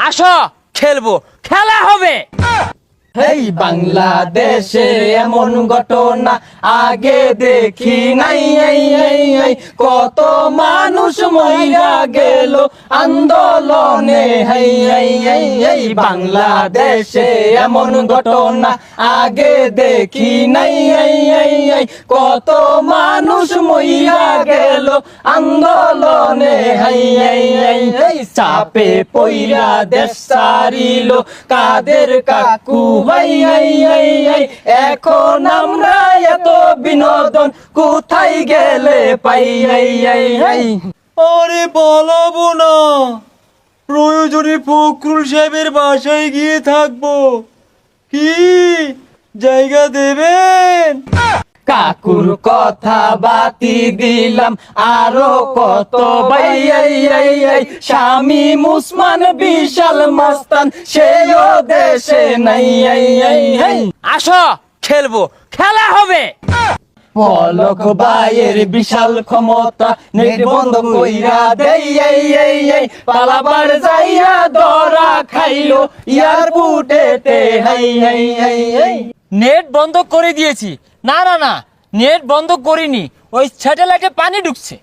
আসো খেলবো, খেলা হবে। এই বাংলাদেশে এমন ঘটনা আগে দেখি নাই, কত মানুষ মইরা গেল আন্দোলনে। এই বাংলাদেশে এমন ঘটনা আগে দেখি নাই, কত মানুষ মইরা গেল আন্দোলনে। এই চাপে পইরা দেশ ছাড়িল কাদের কাকু। এখন আমরা এত বিনোদন কোথায় গেলে পাই। আরে পালাবো না, প্রয়োজনে ফখরুল সাহেবের বাসায় গিয়ে থাকবো। কি জায়গা দেবেন? কাকুর কথা বাতি দিলাম আরো কত ভাই। স্বামী মুসমান বিশাল মস্তান সেও দেশে নাই। আসো খেলবো, খেলা হবে। পলক ভাইয়ের বিশাল ক্ষমতা নেট বন্ধ কইরা দেই। পালাবার যাইয়া ধরা খাইলো এয়ারপোর্টেতে। নেট বন্ধ করে দিয়েছি। না না না, নেট বন্ধ করিনি, ওই স্যাটেলাইটে পানি ঢুকছে।